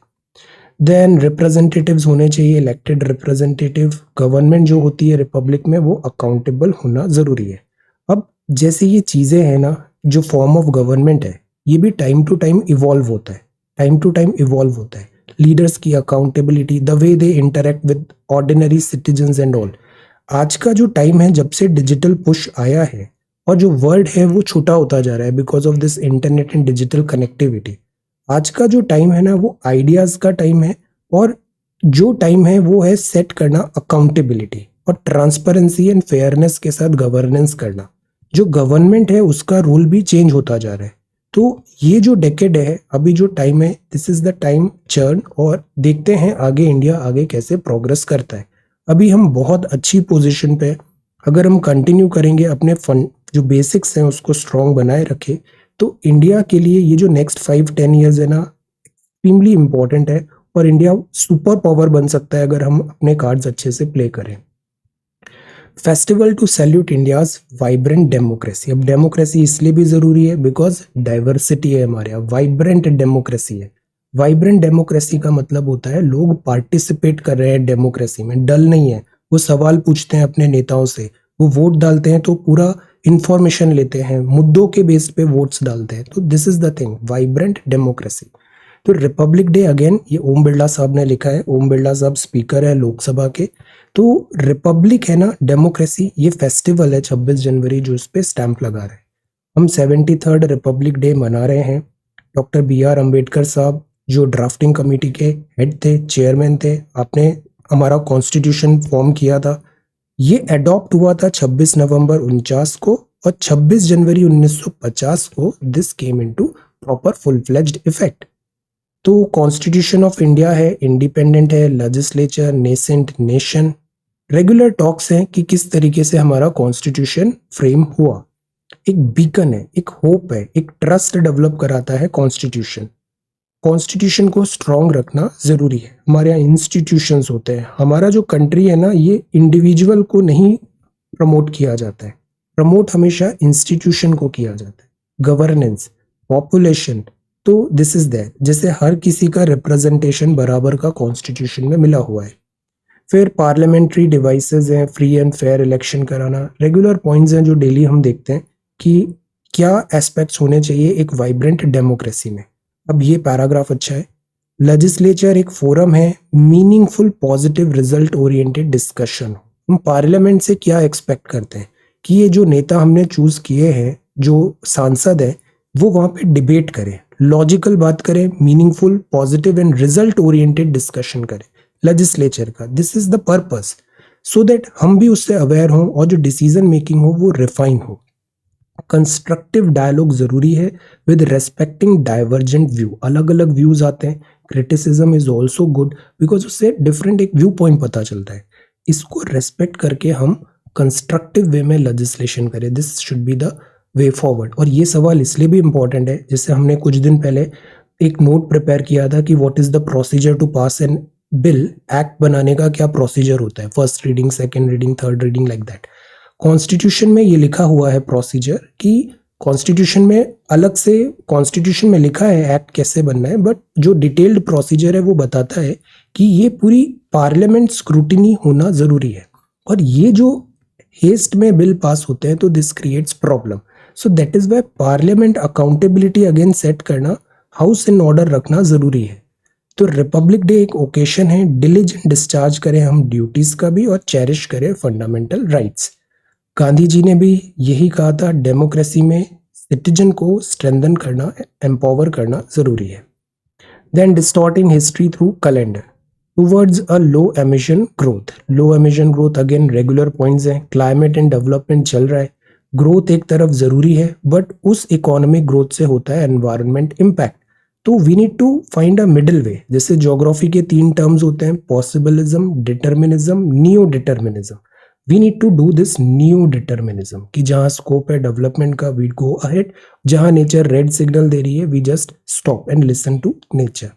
देन रिप्रेजेंटेटिव्स होने चाहिए, इलेक्टेड रिप्रेजेंटेटिव। गवर्नमेंट जो होती है रिपब्लिक में वो अकाउंटेबल होना ज़रूरी है। अब जैसे ये चीज़ें हैं ना, जो फॉर्म ऑफ गवर्नमेंट है ये भी टाइम टू टाइम इवॉल्व होता है, टाइम टू टाइम इवॉल्व होता है। लीडर्स की accountability, the way they interact with ordinary citizens and all. आज का जो टाइम है, जब से डिजिटल पुश आया है और जो वर्ल्ड है वो छोटा होता जा रहा है because of this internet and digital connectivity. आज का जो टाइम है ना वो आइडियाज का टाइम है, और जो टाइम है वो है सेट करना अकाउंटेबिलिटी और ट्रांसपेरेंसी एंड फेयरनेस के साथ गवर्नेंस करना। जो गवर्नमेंट है उसका रोल भी चेंज होता जा रहा है। तो ये जो डेकेड है, अभी जो टाइम है, this is the time churn, और देखते हैं आगे इंडिया आगे कैसे प्रोग्रेस करता है। अभी हम बहुत अच्छी पोजीशन पे, अगर हम कंटिन्यू करेंगे अपने फंड जो बेसिक्स हैं उसको स्ट्रॉन्ग बनाए रखे, तो इंडिया के लिए ये जो नेक्स्ट 5-10 ईयर्स है ना, एक्सट्रीमली इंपॉर्टेंट है और इंडिया सुपर पावर बन सकता है अगर हम अपने कार्ड्स अच्छे से प्ले करें। Festival to salute India's vibrant democracy. अब डेमोक्रेसी इसलिए भी जरूरी है बिकॉज डाइवर्सिटी है हमारे यहाँ, वाइब्रेंट डेमोक्रेसी है। वाइब्रेंट डेमोक्रेसी का मतलब होता है लोग पार्टिसिपेट कर रहे हैं डेमोक्रेसी में, डल नहीं है। वो सवाल पूछते हैं अपने नेताओं से, वो वोट डालते हैं तो पूरा इंफॉर्मेशन लेते हैं, मुद्दों के बेस पे वोट्स डालते हैं। तो this is the thing, vibrant democracy. तो रिपब्लिक डे अगेन ये ओम बिरला साहब ने लिखा है। ओम बिरला साहब स्पीकर है लोकसभा के। तो रिपब्लिक है ना, डेमोक्रेसी, ये फेस्टिवल है 26 जनवरी जो इस पे स्टैंप लगा रहे हैं। हम 73rd रिपब्लिक डे मना रहे हैं। डॉक्टर बी आर अम्बेडकर साहब जो ड्राफ्टिंग कमेटी के हेड थे, चेयरमैन थे, आपने हमारा कॉन्स्टिट्यूशन फॉर्म किया था। ये अडॉप्ट हुआ था 26 नवंबर 49 को, और 26 जनवरी 1950 को this came into proper full fledged effect. तो कॉन्स्टिट्यूशन ऑफ इंडिया है, इंडिपेंडेंट है, legislature, nascent nation. Regular talks हैं कि किस तरीके से हमारा कॉन्स्टिट्यूशन फ्रेम हुआ। एक बीकन है, एक होप है, एक ट्रस्ट डेवलप कराता है कॉन्स्टिट्यूशन। कॉन्स्टिट्यूशन को स्ट्रॉन्ग रखना जरूरी है। हमारे यहाँ इंस्टीट्यूशंस होते हैं। हमारा जो कंट्री है ना, ये इंडिविजुअल को नहीं प्रमोट किया जाता है, प्रमोट हमेशा इंस्टीट्यूशन को किया जाता है। गवर्नेंस, पॉपुलेशन, तो दिस इज दैट, जैसे हर किसी का रिप्रेजेंटेशन बराबर का कॉन्स्टिट्यूशन में मिला हुआ है। फिर पार्लियामेंट्री डिवाइसेस हैं, फ्री एंड फेयर इलेक्शन कराना। रेगुलर पॉइंट्स हैं जो डेली हम देखते हैं कि क्या एस्पेक्ट्स होने चाहिए एक वाइब्रेंट डेमोक्रेसी में। अब ये पैराग्राफ अच्छा है। लेजिस्लेचर एक फोरम है, meaningful positive result oriented discussion. हम पार्लियामेंट से क्या एक्सपेक्ट करते हैं कि ये जो नेता हमने चूज किए हैं, जो सांसद है, वो वहां पे डिबेट करें, लॉजिकल बात करें, meaningful, positive and result oriented discussion करें लेजिस्लेचर का। This is the purpose, so that हम भी उससे अवेयर हों और जो डिसीजन मेकिंग हो वो रिफाइन हो। कंस्ट्रक्टिव डायलॉग जरूरी है विद रेस्पेक्टिंग डाइवर्जेंट व्यू। अलग अलग व्यूज आते हैं, criticism is also good because उससे डिफरेंट एक व्यू पॉइंट पता चलता है। इसको रेस्पेक्ट करके हम कंस्ट्रक्टिव वे में लेजिस्लेशन करें, this should be the way forward. और ये सवाल इसलिए भी इंपॉर्टेंट है, जैसे हमने कुछ दिन पहले एक नोट प्रिपेयर किया था कि what is the procedure to pass an bill, act बनाने का क्या प्रोसीजर होता है, first reading, second reading, third reading, like that. Constitution में ये लिखा हुआ है प्रोसीजर कि कॉन्स्टिट्यूशन में अलग से, कॉन्स्टिट्यूशन में लिखा है एक्ट कैसे बनना है, बट जो डिटेल्ड प्रोसीजर है वो बताता है कि ये पूरी पार्लियामेंट स्क्रूटिनी होना जरूरी है। और ये जो हेस्ट में बिल पास होते हैं तो this creates problem. So that is why parliament accountability again set करना, हाउस इन ऑर्डर रखना जरूरी है। तो रिपब्लिक डे एक ओकेशन है, डिलीजेंट डिस्चार्ज करें हम ड्यूटीज का भी और चेरिश करें फंडामेंटल राइट्स। गांधी जी ने भी यही कहा था, डेमोक्रेसी में सिटीजन को स्ट्रेंथन करना, एम्पावर करना जरूरी है। Then distorting history through calendar towards a low emission growth. Low emission growth again regular points हैं, क्लाइमेट एंड डेवलपमेंट चल रहा है, ग्रोथ एक तरफ जरूरी है बट उस इकोनॉमिक ग्रोथ से होता है एनवायरनमेंट इम्पैक्ट। तो we need to find a middle way. जैसे ज्योग्राफी के 3 टर्म्स होते हैं, possibilism, determinism, neo determinism. We need to do this new determinism कि जहां स्कोप है डेवलपमेंट का वी गो अहेड, जहां नेचर रेड सिग्नल दे रही है we just stop and listen to nature.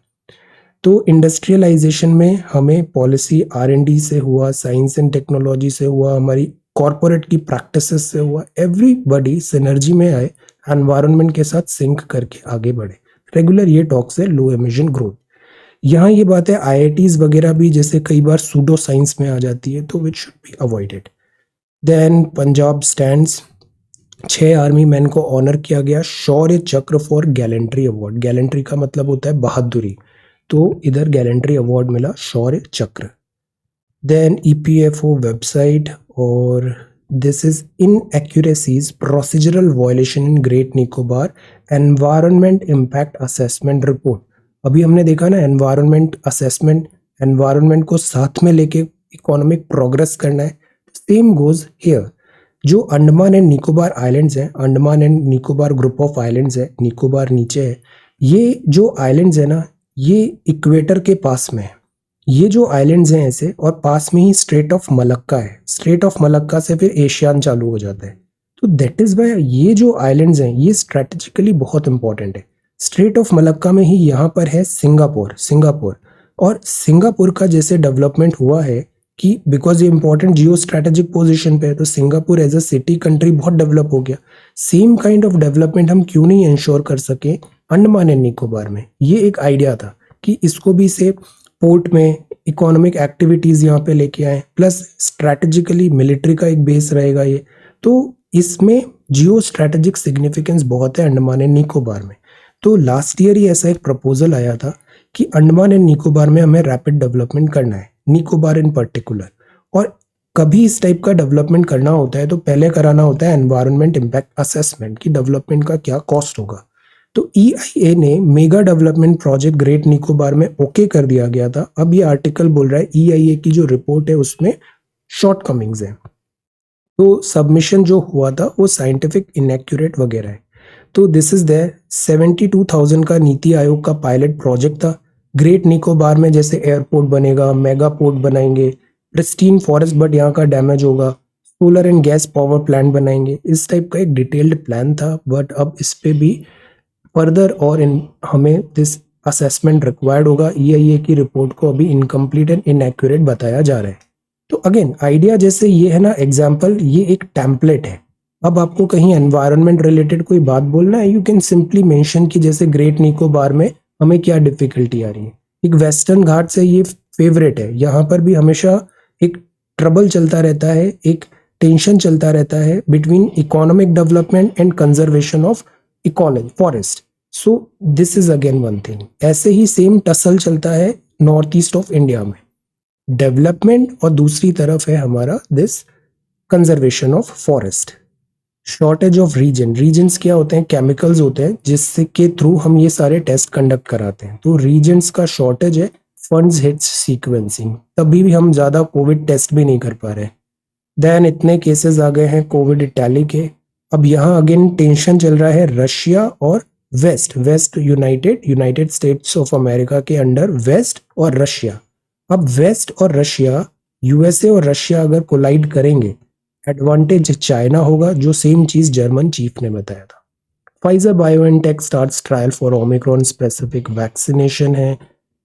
तो इंडस्ट्रियलाइजेशन में हमें पॉलिसी R&D से हुआ, साइंस एंड टेक्नोलॉजी से हुआ, हमारी कॉरपोरेट की प्रैक्टिसेस से हुआ, एवरीबॉडी सिनर्जी में आए, एनवायरनमेंट के साथ सिंक करके आगे बढ़े। रेगुलर ये टॉक्स है लो एमिशन ग्रोथ। यहाँ ये बात है IITs वगैरह भी जैसे कई बार सूडो साइंस में आ जाती है, तो which should be avoided. Then Punjab stands, 6 army man को ऑनर किया गया शौर्य चक्र फॉर गैलेंट्री अवार्ड। गैलेंट्री का मतलब होता है बहादुरी, तो इधर गैलेंट्री अवार्ड मिला, Shaurya Chakra. Then EPFO website, और this is inaccuracies, procedural violation in great Nicobar, environment impact assessment report. अभी हमने देखा ना, एनवायरनमेंट असेसमेंट, एनवायरनमेंट को साथ में लेके इकोनॉमिक प्रोग्रेस करना है, सेम गोज हियर। जो अंडमान एंड निकोबार आइलैंड्स हैं, Andaman and Nicobar group of islands है, निकोबार नीचे है, ये जो आइलैंड्स है ना, ये इक्वेटर के पास में है। ये जो आइलैंड्स हैं ऐसे, और पास में ही स्ट्रेट ऑफ मलक्का है, स्ट्रेट ऑफ मलक्का से फिर एशियान चालू हो जाता है। तो दैट इज वाई ये जो आइलैंड्स हैं ये स्ट्रेटेजिकली बहुत इंपॉर्टेंट है। स्ट्रेट ऑफ मलक्का में ही यहाँ पर है सिंगापुर, और सिंगापुर का जैसे डेवलपमेंट हुआ है कि बिकॉज ये इंपॉर्टेंट जियो स्ट्रेटेजिक पोजिशन पे है, तो Singapore as a city country बहुत डेवलप हो गया। सेम काइंड ऑफ डेवलपमेंट हम क्यों नहीं इंश्योर कर सके अंडमान एंड निकोबार में। ये एक आइडिया था कि इसको भी से पोर्ट में इकोनॉमिक एक्टिविटीज यहाँ पे लेके आए, प्लस स्ट्रैटेजिकली मिलिट्री का एक बेस रहेगा ये। तो इसमें जियो स्ट्रैटेजिक सिग्निफिकेंस बहुत है अंडमान एंड निकोबार में। तो लास्ट ईयर ही ऐसा एक प्रपोजल आया था कि अंडमान एंड निकोबार में हमें रैपिड डेवलपमेंट करना है, निकोबार इन पर्टिकुलर। और कभी इस टाइप का डेवलपमेंट करना होता है तो पहले कराना होता है एनवायरनमेंट इम्पैक्ट असेसमेंट कि डेवलपमेंट का क्या कॉस्ट होगा। तो EIA ने mega development project great Nicobar में ओके कर दिया गया था। अब ये आर्टिकल बोल रहा है EIA की जो रिपोर्ट है उसमें शॉर्ट कमिंग्स हैं, तो सबमिशन जो हुआ था वो साइंटिफिक इनएक्यूरेट वगैरह है। तो दिस इज देयर, 72,000 का नीति आयोग का पायलट प्रोजेक्ट था। ग्रेट निकोबार में जैसे एयरपोर्ट बनेगा, मेगा पोर्ट बनाएंगे, प्रिस्टीन फॉरेस्ट बट यहाँ का डैमेज होगा, solar and gas power plant बनाएंगे, इस टाइप का एक डिटेल्ड प्लान था। बट अब इस पे भी फर्दर और हमें दिस असेसमेंट रिक्वायर्ड होगा। EIA की रिपोर्ट को अभी इनकम्प्लीट एंड इनएक्यूरेट बताया जा रहा है। तो अगेन आइडिया जैसे ये है ना, एग्जाम्पल, ये एक टेम्पलेट है। अब आपको कहीं एनवायरनमेंट रिलेटेड कोई बात बोलना है, यू कैन सिंपली मेंशन कि जैसे ग्रेट निकोबार में हमें क्या डिफिकल्टी आ रही है। एक वेस्टर्न घाट से ये फेवरेट है, यहाँ पर भी हमेशा एक ट्रबल चलता रहता है, एक टेंशन चलता रहता है between economic development and conservation of ecology forest. So this is again one thing. ऐसे ही सेम टसल चलता है नॉर्थ ईस्ट ऑफ इंडिया में, डेवलपमेंट और दूसरी तरफ है हमारा this conservation of forest. Shortage of Regents क्या होते हैं? केमिकल्स होते हैं जिससे के थ्रू हम ये सारे टेस्ट कंडक्ट कराते हैं। तो रीजेंट्स का शॉर्टेज है, फंड्स हिट्स सीक्वेंसिंग, तभी भी हम ज्यादा कोविड टेस्ट भी नहीं कर पा रहे। देन इतने केसेस आ गए हैं कोविड इटैली के। अब यहाँ अगेन टेंशन चल रहा है रशिया और west United States of America के अंडर वेस्ट और रशिया। अब वेस्ट और रशिया, यूएसए और रशिया अगर कोलाइड करेंगे, एडवांटेज चाइना होगा, जो सेम चीज जर्मन चीफ ने बताया था। Pfizer BioNTech starts trial for Omicron specific vaccination है।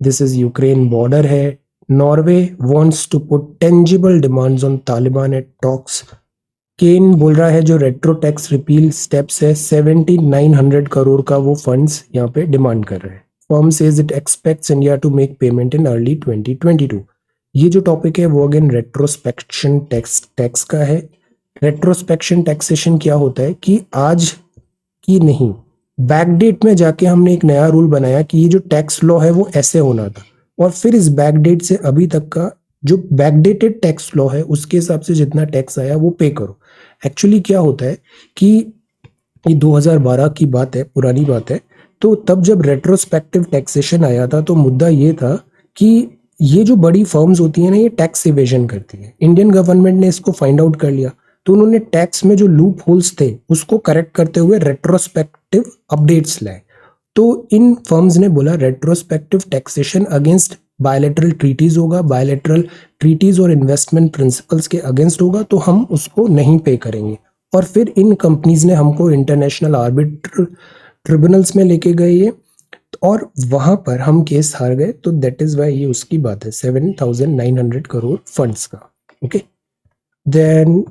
दिस इज यूक्रेन बॉर्डर है। Norway wants to put tangible demands on Taliban at talks. केन बोल रहा है जो रेट्रो टैक्स रिपील स्टेप्स है 7900 करोड़ का वो फंड्स यहाँ पे डिमांड कर रहे हैं। Firm says it expects India to make payment in early 2022। ये जो टॉपिक है वो अगेन रेट्रोस्पेक्शन टैक्स का है। रेट्रोस्पेक्शन टैक्सेशन क्या होता है कि आज की नहीं, बैकडेट में जाके हमने एक नया रूल बनाया कि ये जो टैक्स लॉ है वो ऐसे होना था, और फिर इस बैकडेट से अभी तक का जो बैकडेटेड टैक्स लॉ है उसके हिसाब से जितना टैक्स आया वो पे करो। एक्चुअली क्या होता है कि ये 2012 की बात है, पुरानी बात है। तो तब जब रेट्रोस्पेक्टिव टैक्सेशन आया था तो मुद्दा ये था कि ये जो बड़ी फर्म्स होती है ना, ये टैक्स इवेजन करती है। इंडियन गवर्नमेंट ने इसको फाइंड आउट कर लिया, तो उन्होंने टैक्स में जो लूप होल्स थे उसको करेक्ट करते हुए रेट्रोस्पेक्टिव अपडेट्स लाए। तो इन फर्म्स ने बोला retrospective taxation against bilateral treaties होगा, बायलैटरल ट्रीटीज और इन्वेस्टमेंट प्रिंसिपल्स के अगेंस्ट होगा, तो हम उसको नहीं पे करेंगे। और फिर इन कंपनीज ने हमको इंटरनेशनल आर्बिट्रल ट्रिब्यूनल्स में लेके गए ये, और वहां पर हम केस हार गए। तो दैट इज वाई ये उसकी बात है 7900 करोड़ फंड्स का। ओके, देन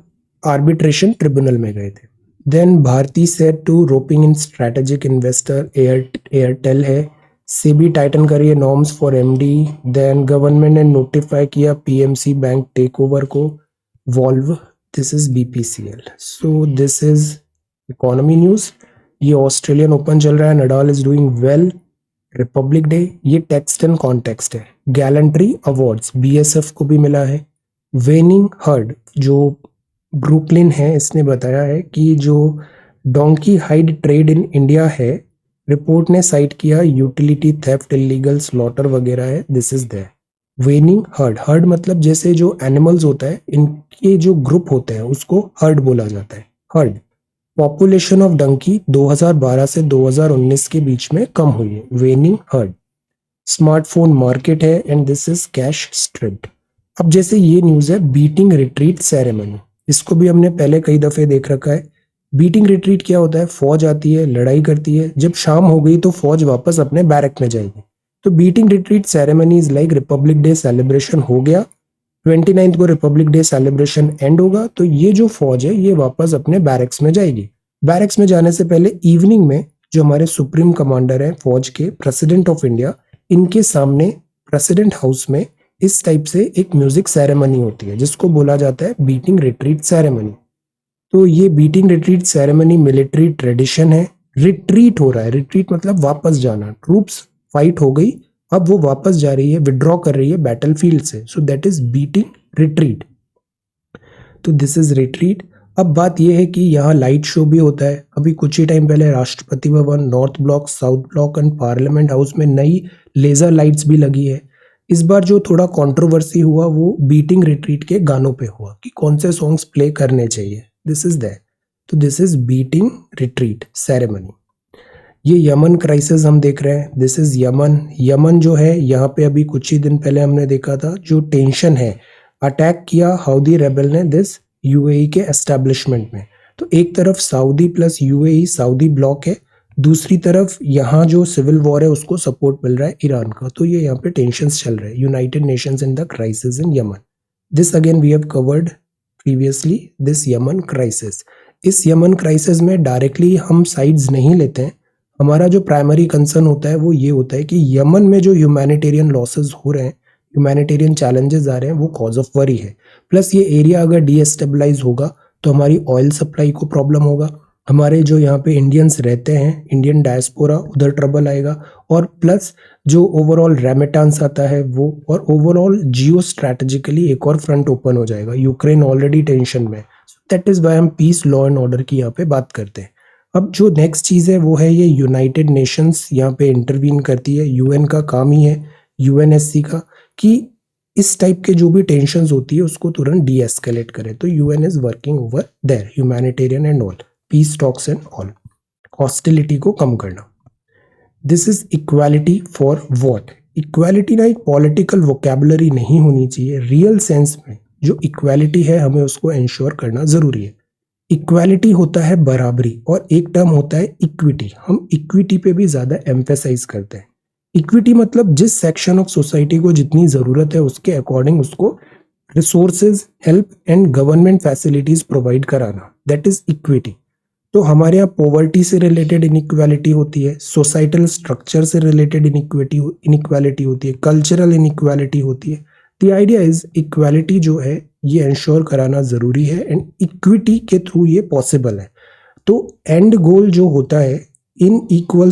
आर्बिट्रेशन ट्रिब्यूनल में गए थे। Then Bharti said to roping in strategic investor Airtel है। सेबी टाइटन करिए norms for MD. Then government ने नोटिफाई किया पीएमसी बैंक टेक ओवर को। वॉल्व, this is BPCL. So this is economy news. ये ऑस्ट्रेलियन ओपन चल रहा है, Nadal is doing well. Republic day, ये टेक्स्ट एंड कॉन्टेक्स्ट है। गैलेंट्री अवार्ड्स बीएसएफ को भी मिला है। वेनिंग हर्ड जो ब्रुकलिन है, इसने बताया है कि जो donkey hide trade in India है, रिपोर्ट ने साइट किया यूटिलिटी थेफ्ट, इलीगल स्लॉटर वगैरह है। This is there. Waning herd, herd मतलब जैसे जो एनिमल्स होता है इनके जो ग्रुप होते हैं उसको हर्ड बोला जाता है, हर्ड। पॉपुलेशन ऑफ डंकी 2012 से 2019 के बीच में कम हुई है, वेनिंग हर्ड। स्मार्टफोन मार्केट है and this is cash stripped. अब जैसे ये न्यूज है बीटिंग रिट्रीट सेरेमनी, इसको भी हमने पहले कई दफे देख रखा है। बीटिंग रिट्रीट क्या होता है? फौज आती है, लड़ाई करती है, जब शाम हो गई तो फौज वापस अपने बैरक में जाएगी। तो beating retreat ceremony is like Republic day celebration हो गया, 29 को रिपब्लिक डे सेलिब्रेशन एंड होगा, तो ये जो फौज है ये वापस अपने बैरक्स में जाएगी। बैरक्स में जाने से पहले इवनिंग में जो हमारे सुप्रीम कमांडर है फौज के, प्रेसिडेंट ऑफ इंडिया, इनके सामने प्रेसिडेंट हाउस में इस टाइप से एक म्यूजिक सेरेमनी होती है जिसको बोला जाता है बीटिंग रिट्रीट सेरेमनी। तो ये beating retreat ceremony military tradition है। रिट्रीट हो रहा है, रिट्रीट मतलब वापस जाना, ट्रूप्स फाइट हो गई, अब वो वापस जा रही है, विड्रॉ कर रही है बैटलफील्ड से, सो दैट इज बीटिंग रिट्रीट। तो दिस इज रिट्रीट। अब बात यह है कि यहाँ लाइट शो भी होता है। अभी कुछ ही टाइम पहले Rashtrapati Bhavan, north block, south block and parliament house में नई लेजर लाइट्स भी लगी है। इस बार जो थोड़ा कंट्रोवर्सी हुआ वो बीटिंग रिट्रीट के गानों पे हुआ कि कौन से सॉन्ग्स प्ले करने चाहिए। This is that. तो this is beating retreat ceremony. ये यमन क्राइसिस हम देख रहे हैं, दिस इज यमन। यमन जो है यहाँ पे अभी कुछ ही दिन पहले हमने देखा था जो टेंशन है, अटैक किया हाउदी रेबल ने दिस यूएई के एस्टेब्लिशमेंट में। तो एक तरफ Saudi plus UAE, Saudi block है, दूसरी तरफ यहाँ जो सिविल वॉर है उसको सपोर्ट मिल रहा है ईरान का। तो ये यहाँ पे टेंशंस चल रहे हैं। United Nations in the crisis in Yemen, this again we have covered previously, this Yemen crisis. इस यमन क्राइसिस में डायरेक्टली हम साइड्स नहीं लेते हैं। हमारा जो प्राइमरी कंसर्न होता है वो ये होता है कि यमन में जो ह्यूमैनिटेरियन लॉसेस हो रहे हैं, ह्यूमैनिटेरियन चैलेंजेस आ रहे हैं, वो कॉज ऑफ वरी है। प्लस ये एरिया अगर डीएस्टेबलाइज होगा तो हमारी ऑयल सप्लाई को प्रॉब्लम होगा, हमारे जो यहाँ पे इंडियंस रहते हैं, इंडियन डायस्पोरा, उधर ट्रबल आएगा, और प्लस जो ओवरऑल रेमिटेंस आता है वो, और ओवरऑल जियो स्ट्रैटेजिकली एक और फ्रंट ओपन हो जाएगा। यूक्रेन ऑलरेडी टेंशन में, दैट इज वाई हम पीस, लॉ एंड ऑर्डर की यहाँ पे बात करते हैं। अब जो नेक्स्ट चीज़ है वो है ये यूनाइटेड नेशंस यहाँ पे इंटरवीन करती है। यूएन का काम ही है, यूएनएससी का, कि इस टाइप के जो भी टेंशंस होती है उसको तुरंत डी एस्केलेट करे। तो UN is working over there, humanitarian and all, peace talks and all, hostility को कम करना। This is equality for what? Equality ना एक पॉलिटिकल वोकैबुलरी नहीं होनी चाहिए, रियल सेंस में जो इक्वालिटी है हमें उसको इंश्योर करना जरूरी है। इक्वालिटी होता है बराबरी, और एक टर्म होता है इक्विटी। हम इक्विटी पे भी ज्यादा एम्फेसाइज करते हैं। इक्विटी मतलब जिस सेक्शन ऑफ सोसाइटी को जितनी जरूरत है उसके अकॉर्डिंग उसको resources, help and government facilities provide कराना, दैट इज इक्विटी। तो हमारे यहाँ पॉवर्टी से रिलेटेड इनइक्वालिटी होती है, सोसाइटल स्ट्रक्चर से रिलेटेड इनइक्वालिटी होती है, कल्चरल इनइक्वालिटी होती है। द आइडिया इज इक्वालिटी जो है ये इंश्योर कराना जरूरी है, एंड इक्विटी के थ्रू ये पॉसिबल है। तो एंड गोल जो होता है, इन इक्वल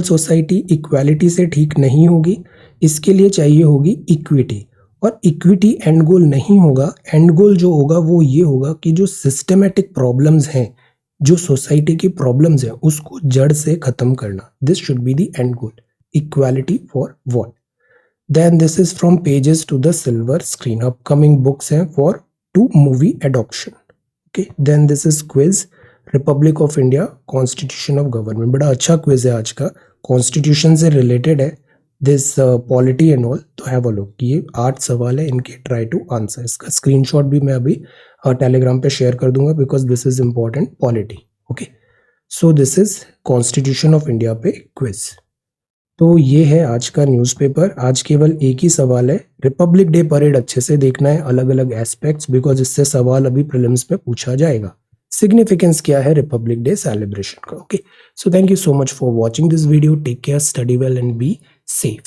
सोसाइटी इक्वालिटी से ठीक नहीं होगी, इसके लिए चाहिए होगी इक्विटी। और इक्विटी एंड गोल नहीं होगा, एंड गोल जो होगा वो ये होगा कि जो सिस्टमेटिक प्रॉब्लम्स हैं, जो सोसाइटी की प्रॉब्लम्स हैं, उसको जड़ से खत्म करना। This should be the end goal, equality for what? Then this is from pages to the silver screen. Upcoming books हैं for to movie adaptation. Okay, then this is quiz, Republic of India, constitution of government. बड़ा अच्छा quiz है आज का, constitution से related है, this polity and all. तो have a look, ये 8 सवाल है, इनके ट्राई टू आंसर। इसका स्क्रीनशॉट भी मैं अभी टेलीग्राम पे शेयर कर दूंगा, because this is important, polity. Okay, so this is constitution of India पे क्विज। तो ये है आज का न्यूज़पेपर। आज केवल एक ही सवाल है, रिपब्लिक डे परेड अच्छे से देखना है, अलग अलग एस्पेक्ट्स, बिकॉज इससे सवाल अभी प्रीलिम्स में पूछा जाएगा। सिग्निफिकेंस क्या है रिपब्लिक डे सेलिब्रेशन का? Okay, so thank you so much for watching this video. Take care, study well and be safe.